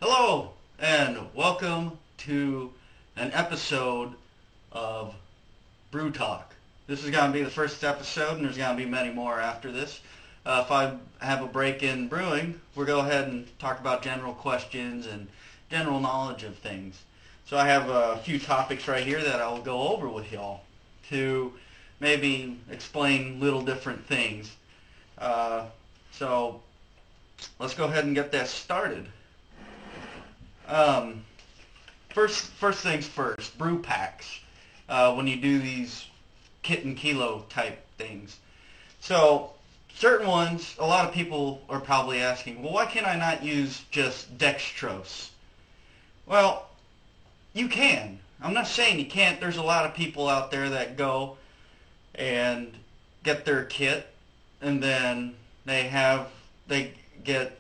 Hello and welcome to an episode of Brew Talk. This is going to be the first episode and there's going to be many more after this. If I have a break in brewing, we'll go ahead and talk about general questions and general knowledge of things. So I have a few topics right here that I'll go over with y'all to maybe explain little different things. So let's go ahead and get that started. First things first, brew packs. When you do these kit and kilo type things. So certain ones, a lot of people are probably asking, well, why can't I not use just dextrose? Well, you can. I'm not saying you can't. There's a lot of people out there that go and get their kit and then they get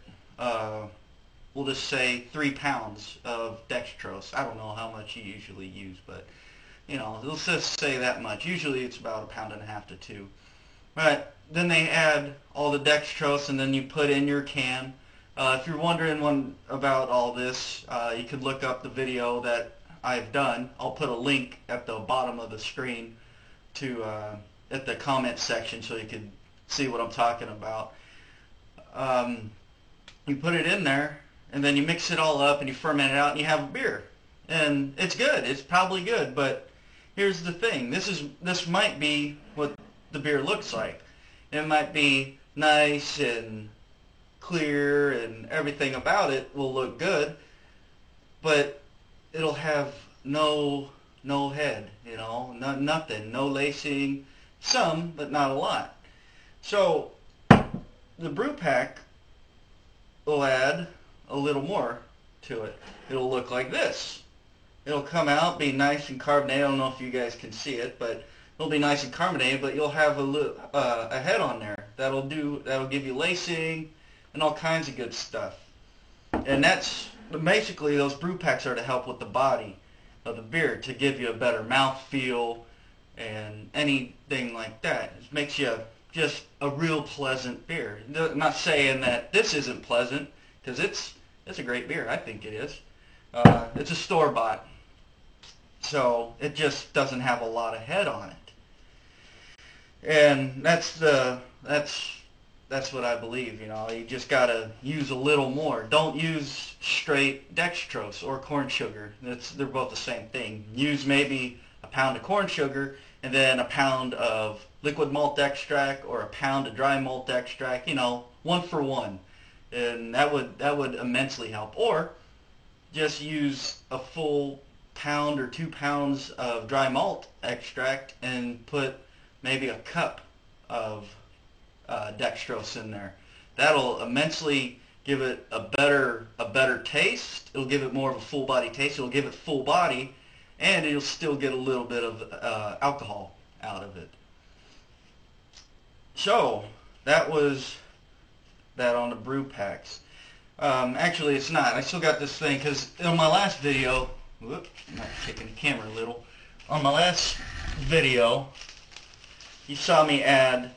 we'll just say 3 pounds of dextrose. I don't know how much you usually use, but let's just say that much. Usually it's about 1.5 pounds to 2. But then they add all the dextrose and then you put in your can. If you're wondering about all this, you could look up the video that I've done. I'll put a link at the bottom of the screen to at the comment section so you can see what I'm talking about. You put it in there and then you mix it all up and you ferment it out and you have a beer. And it's good. It's probably good, but here's the thing. This might be what the beer looks like. It might be nice and clear and everything about it will look good, but it'll have no head, nothing, no lacing, some, but not a lot. So the brew pack will add a little more to it. It'll look like this. It'll come out, be nice and carbonated. I don't know if you guys can see it, but it'll be nice and carbonated, but you'll have a head on there that'll give you lacing and all kinds of good stuff. And that's basically, those brew packs are to help with the body of the beer, to give you a better mouth feel and anything like that. It makes you just a real pleasant beer. I'm not saying that this isn't pleasant, because it's a great beer. I think it is. It's a store-bought, so it just doesn't have a lot of head on it. And that's what I believe. You just gotta use a little more. Don't use straight dextrose or corn sugar. They're both the same thing. Use maybe 1 pound of corn sugar and then 1 pound of liquid malt extract or 1 pound of dry malt extract. 1 for 1, and that would immensely help. Or just use a full pound or 2 pounds of dry malt extract and put maybe a cup of dextrose in there. That'll immensely give it a better taste. It'll give it more of a full body taste. It'll give it full body, and it'll still get a little bit of alcohol out of it. So that was that on the brew packs. Actually, it's not. I still got this thing because on my last video, I'm not kicking the camera a little. On my last video, you saw me add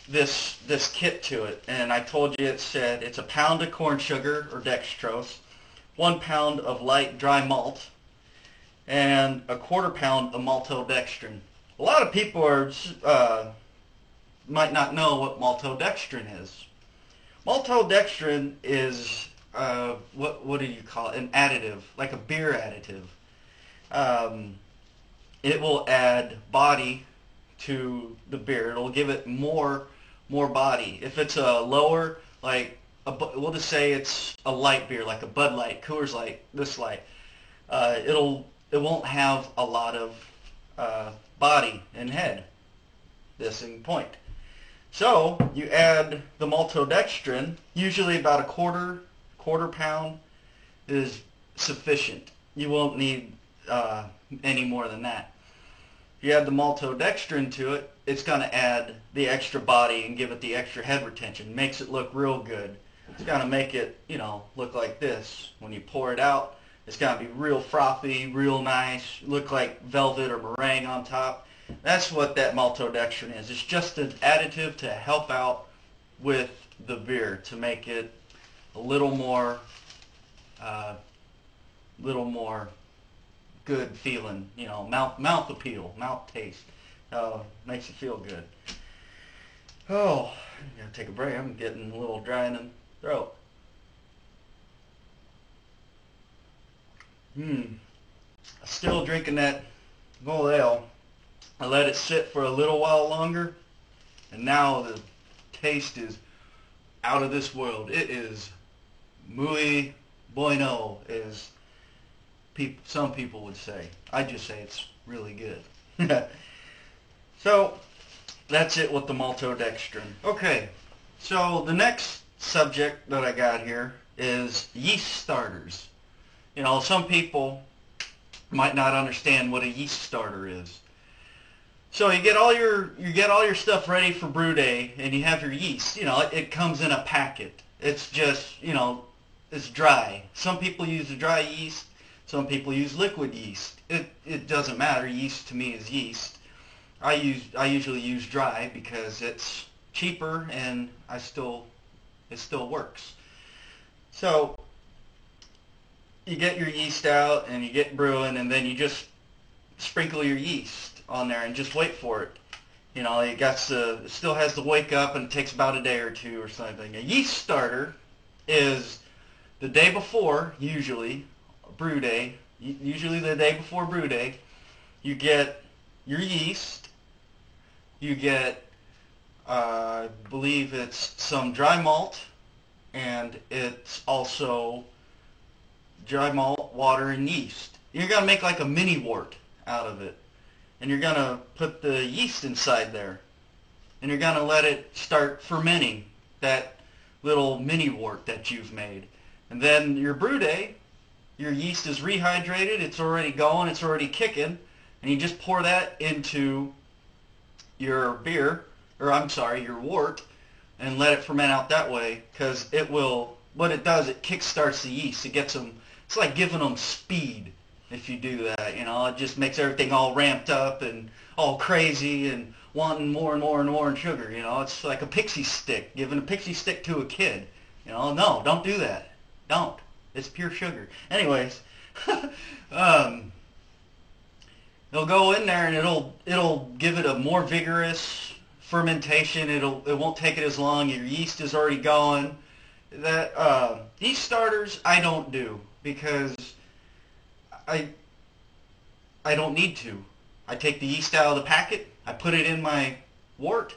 this kit to it, and I told you it said it's 1 pound of corn sugar or dextrose, 1 pound of light dry malt, and 1/4 pound of maltodextrin. A lot of people might not know what maltodextrin is. Maltodextrin is what do you call it? An additive, like a beer additive. It will add body to the beer. It'll give it more body. If it's a lower, we'll just say it's a light beer, like a Bud Light, Coors Light, this light. It won't have a lot of body and head. This in point. So you add the maltodextrin. Usually about a quarter pound is sufficient. You won't need any more than that. If you add the maltodextrin to it, it's going to add the extra body and give it the extra head retention. Makes it look real good. It's going to make it, look like this. When you pour it out, it's going to be real frothy, real nice, look like velvet or meringue on top. That's what that maltodextrin is. It's just an additive to help out with the beer, to make it a little more little more good feeling, mouth appeal, mouth taste. Makes you feel good. Oh, I gotta take a break. I'm getting a little dry in the throat. Still drinking that gold ale. I let it sit for a little while longer, and now the taste is out of this world. It is muy bueno, as some people would say. I just say it's really good. So, that's it with the maltodextrin. Okay, so the next subject that I got here is yeast starters. Some people might not understand what a yeast starter is. So you get all your stuff ready for brew day, and you have your yeast. It comes in a packet. It's just it's dry. Some people use the dry yeast. Some people use liquid yeast. It doesn't matter. Yeast to me is yeast. I usually use dry because it's cheaper and it still works. So you get your yeast out and you get brewing, and then you just sprinkle your yeast on there and just wait for it. It still has to wake up, and it takes about a day or two or something. A yeast starter is the day before, usually brew day. Usually the day before brew day, you get your yeast. You get, I believe it's some dry malt, and it's also dry malt, water, and yeast. You're going to make like a mini wort out of it. And you're going to put the yeast inside there. And you're going to let it start fermenting that little mini wort that you've made. And then your brew day, your yeast is rehydrated, it's already going, it's already kicking, and you just pour that into your beer, your wort, and let it ferment out that way, because what it does, it kickstarts the yeast. It gets them, it's like giving them speed if you do that, it just makes everything all ramped up and all crazy and wanting more and more and more sugar, it's like a pixie stick, giving a pixie stick to a kid, no, don't do that, don't, it's pure sugar. Anyways, it'll go in there and it'll give it a more vigorous fermentation. It won't take it as long. Your yeast is already going. Yeast starters I don't do because I don't need to. I take the yeast out of the packet, I put it in my wort,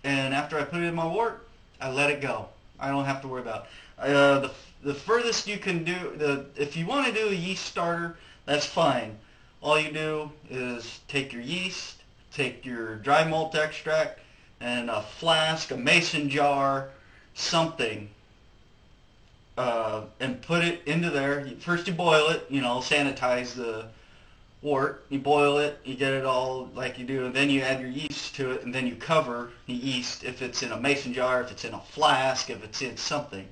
and after I put it in my wort, I let it go. I don't have to worry about it. The furthest you can do, if you want to do a yeast starter, that's fine. All you do is take your yeast, take your dry malt extract, and a flask, a mason jar, something, and put it into there. First you boil it, sanitize the wort. You boil it, you get it all like you do, and then you add your yeast to it, and then you cover the yeast. If it's in a mason jar, if it's in a flask, if it's in something,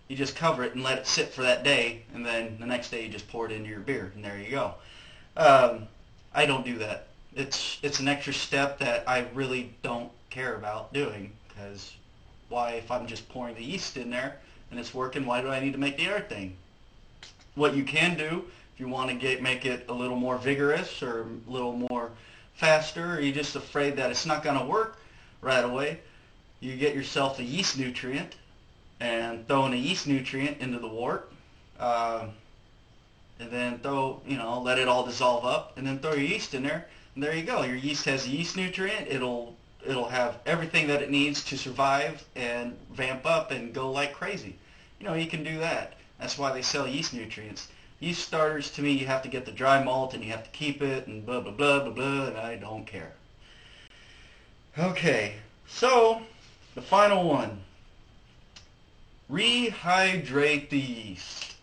you just cover it and let it sit for that day, and then the next day you just pour it into your beer, and there you go. I don't do that. It's an extra step that I really don't care about doing, because why, if I'm just pouring the yeast in there and it's working, why do I need to make the other thing? What you can do, if you want to make it a little more vigorous or a little more faster, or you're just afraid that it's not going to work right away, you get yourself a yeast nutrient and throw in a yeast nutrient into the wort, and then let it all dissolve up, and then throw your yeast in there, and there you go. Your yeast has a yeast nutrient. It'll have everything that it needs to survive and vamp up and go like crazy. You can do that. That's why they sell yeast nutrients. Yeast starters, to me, you have to get the dry malt and you have to keep it and blah, blah, blah, blah, blah, and I don't care. Okay, so the final one. Rehydrate the yeast.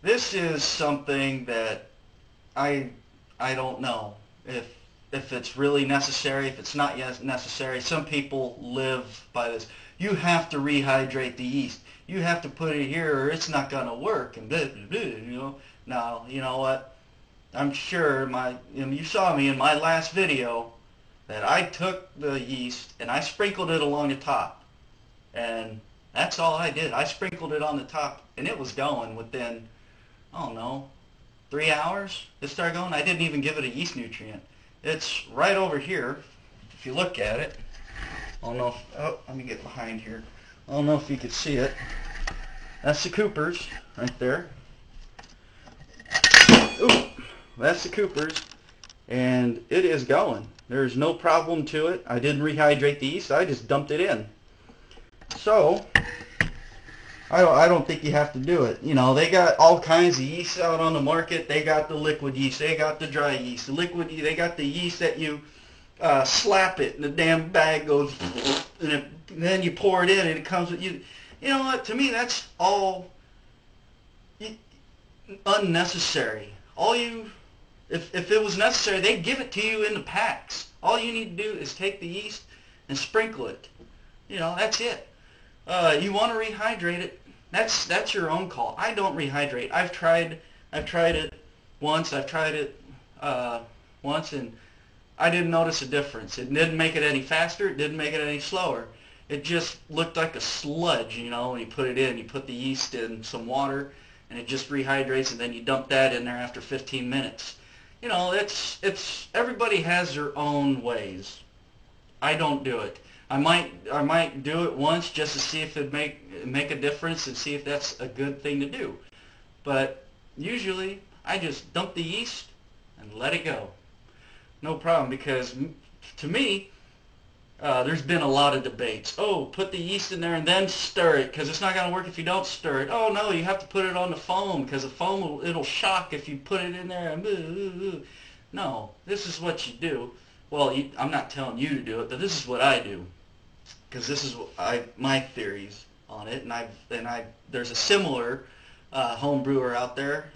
This is something that I don't know if it's really necessary, if it's not yet necessary. Some people live by this. You have to rehydrate the yeast. You have to put it here or it's not going to work. And blah, blah, blah, Now, you know what? I'm sure you saw me in my last video that I took the yeast and I sprinkled it along the top. And that's all I did. I sprinkled it on the top and it was going within I don't know, 3 hours it started going. I didn't even give it a yeast nutrient. It's right over here. If you look at it, I don't know if, oh, let me get behind here. I don't know if you can see it. That's the Coopers right there. Ooh, that's the Coopers. And it is going. There's no problem to it. I didn't rehydrate the yeast. I just dumped it in. So, I don't think you have to do it. You know, they got all kinds of yeast out on the market. They got the liquid yeast. They got the dry yeast. The liquid, they got the yeast that you slap it and the damn bag goes, and then you pour it in and it comes with you. You know what? To me, that's all unnecessary. If it was necessary, they'd give it to you in the packs. All you need to do is take the yeast and sprinkle it. You know, that's it. You want to rehydrate it, that's your own call. I don't rehydrate. I've tried it once. I've tried it once, and I didn't notice a difference. It didn't make it any faster. It didn't make it any slower. It just looked like a sludge, you know, when you put it in. You put the yeast in some water, and it just rehydrates, and then you dump that in there after 15 minutes. You know, it's everybody has their own ways. I don't do it. I might do it once just to see if it make a difference and see if that's a good thing to do. But usually I just dump the yeast and let it go. No problem, because to me, there's been a lot of debates. Oh, put the yeast in there and then stir it, because it's not going to work if you don't stir it. Oh no, you have to put it on the foam, because the foam it'll shock if you put it in there. No, this is what you do. Well, I'm not telling you to do it, but this is what I do, because this is my theories on it. And there's a similar home brewer out there.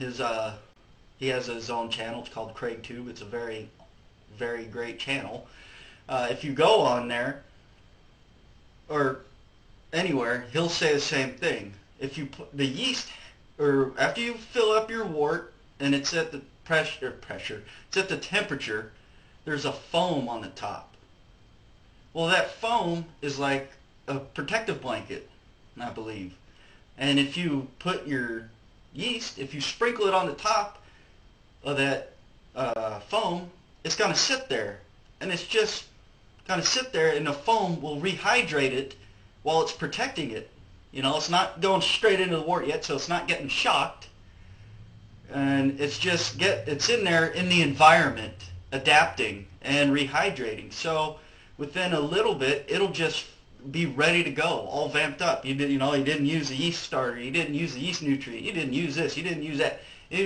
He has his own channel. It's called Craig Tube. It's a very, very great channel. If you go on there or anywhere, he'll say the same thing. If you put the yeast, or after you fill up your wort and it's at the it's at the temperature, there's a foam on the top. Well, that foam is like a protective blanket, I believe. And if you put your yeast, if you sprinkle it on the top of that foam, it's going to sit there. And it's just going to sit there, and the foam will rehydrate it while it's protecting it. You know, it's not going straight into the wort yet, so it's not getting shocked. And it's in there in the environment, adapting and rehydrating. So within a little bit, it'll just be ready to go, all vamped up. You didn't use a yeast starter, you didn't use a yeast nutrient, you didn't use this, you didn't use that.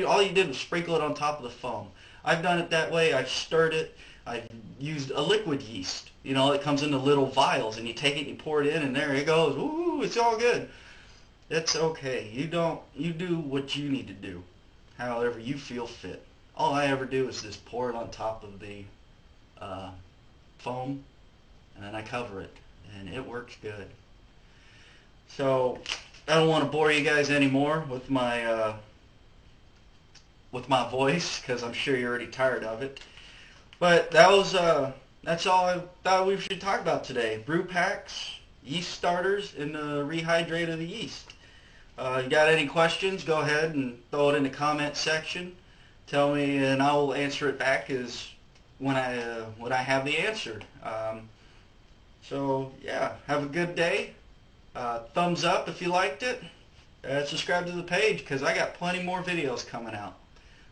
All you did was sprinkle it on top of the foam. I've done it that way. I've stirred it. I've used a liquid yeast. You know, it comes into little vials, and you take it and you pour it in, and there it goes. Ooh, it's all good. It's okay. You do what you need to do, however you feel fit. All I ever do is just pour it on top of the foam, and then I cover it, and it works good. So I don't want to bore you guys anymore with my voice, because I'm sure you're already tired of it. But that's all I thought we should talk about today. Brew packs, yeast starters, and the rehydrate of the yeast. You got any questions, go ahead and throw it in the comment section. Tell me, and I will answer it back when I have the answer. So yeah, have a good day. Thumbs up if you liked it. Subscribe to the page, because I got plenty more videos coming out.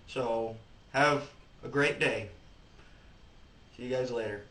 So have a great day. See you guys later.